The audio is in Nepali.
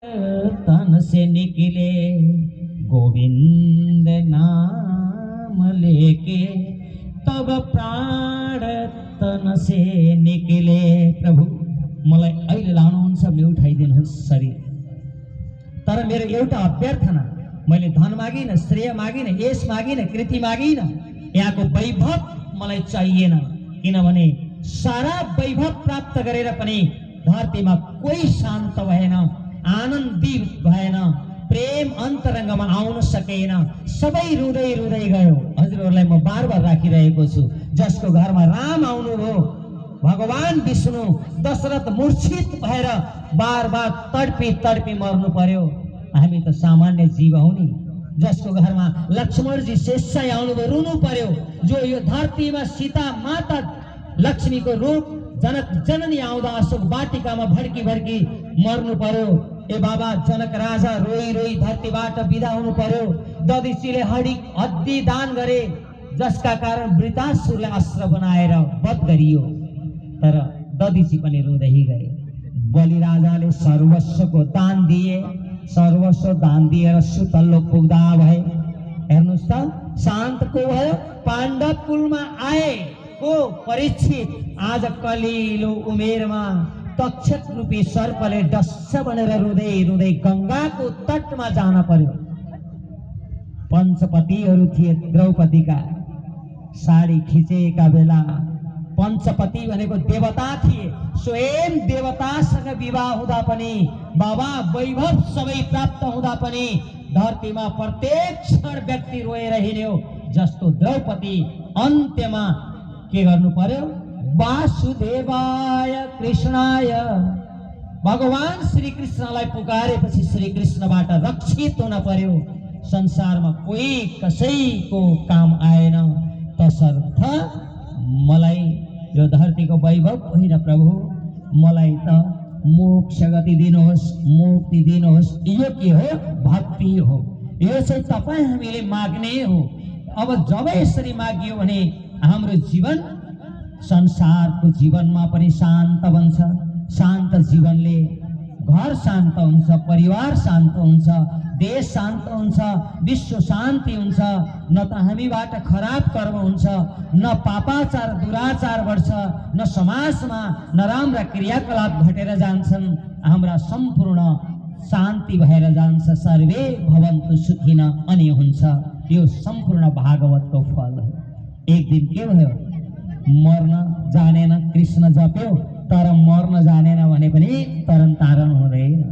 तन से निकले गोविंद नाम लेके, तब प्राण तन से निकले। प्रभु मलाई अहिले लानुहुन्छ भने उठाइदिनुहोस् शरीर। तर मेरो एउटा अभ्यर्थना, मैले धन मागिन, श्रेय मागिन, यश मागिन, कृति मागिन, यहाँको वैभव मलाई चाहिएन। किनभने सारा वैभव प्राप्त गरेर पनि धरतीमा कोही शान्त भएन, आनन्दित भएन, प्रेम अन्तरङ्गमा आउन सकेन, सबै रुँदै रुँदै गयो। हजुरहरूलाई म बार बार राखिरहेको छु, जसको घरमा राम आउनुभयो, भगवान विष्णु दशरथ मूर्छित भएर बार बार तडपी तडपी मर्नु पर्यो। हामी त सामान्य जीव हौ नि। जसको घरमा लक्ष्मणजी शेषाई आउनुभयो, रुनु पर्यो। जो यो धरतीमा सीता माता लक्ष्मीको रूप जनक जननी आउँदा अशोक वाटिकामा भड्की भड्की मर्नु पर्यो। ए बाबा जनक राजा रोई रोई धरतीबाट बिदा हुनु पर्यो। दधिचीले हड्डी दान गरे, जसका कारण वृतासुरलाई अस्त्र बनाएर वध गरियो। तर दधिची पनि रुँदै गए। बलिराजाले सर्वस्वको दान दिए, सर्वस्व दान दिएर सुतल्लो पुग्दा भए। हेर्नुहोस् त, शान्त को भयो? पाण्डव कुलमा आए को परीक्षित। आज कलिलो उमेरमा तक्षक रूपी सर्पले डस्स बनेर रुँदै रुँदै गंगाको तटमा जान पर्यो। पञ्चपतिहरू थिए द्रौपदीका। साडी खिचेका बेला पञ्चपति भनेको देवता थिए। स्वयं देवतासँग विवाह हुँदा पनि, बाबा वैभव सबै प्राप्त हुँदा पनि धरतीमा प्रत्येक क्षण व्यक्ति रोएर हिँड्यो। जस्तो द्रौपदी अन्त्यमा के गर्नु पर्यो? वासुदेवाय कृष्णाय, भगवान श्री कृष्णलाई पुकारेपछि श्री कृष्णबाट रक्षित हुन पर्यो। संसारमा कोही कसैको काम आएन। तसर्थ मलाई यो धरतीको वैभव होइन प्रभु, मलाई त मोक्ष गति दिनुहोस्, मुक्ति दिनुहोस्। यो के हो? भक्ति हो। यो चाहिँ तपाईँ हामीले माग्ने हो। अब जब यसरी मागियो भने हाम्रो जीवन संसारको जीवनमा पनि शान्त बन्छ। शान्त जीवनले घर शान्त हुन्छ, परिवार शान्त हुन्छ, देश शान्त हुन्छ, विश्व शान्ति हुन्छ। न त हामीबाट खराब कर्म हुन्छ, न पापाचार दुराचार बढ्छ, न समाजमा नराम्रा क्रियाकलाप घटेर जान्छन्। हाम्रा सम्पूर्ण शान्ति भएर जान्छ। सर्वे भवन्तु सुखिन अनि हुन्छ। यो सम्पूर्ण भागवतको फल हो। एक दिन के भयो? मर्न जानेन, कृष्ण जप्यो, तर मर्न जानेन भने पनि तरन तारण हुँदैन।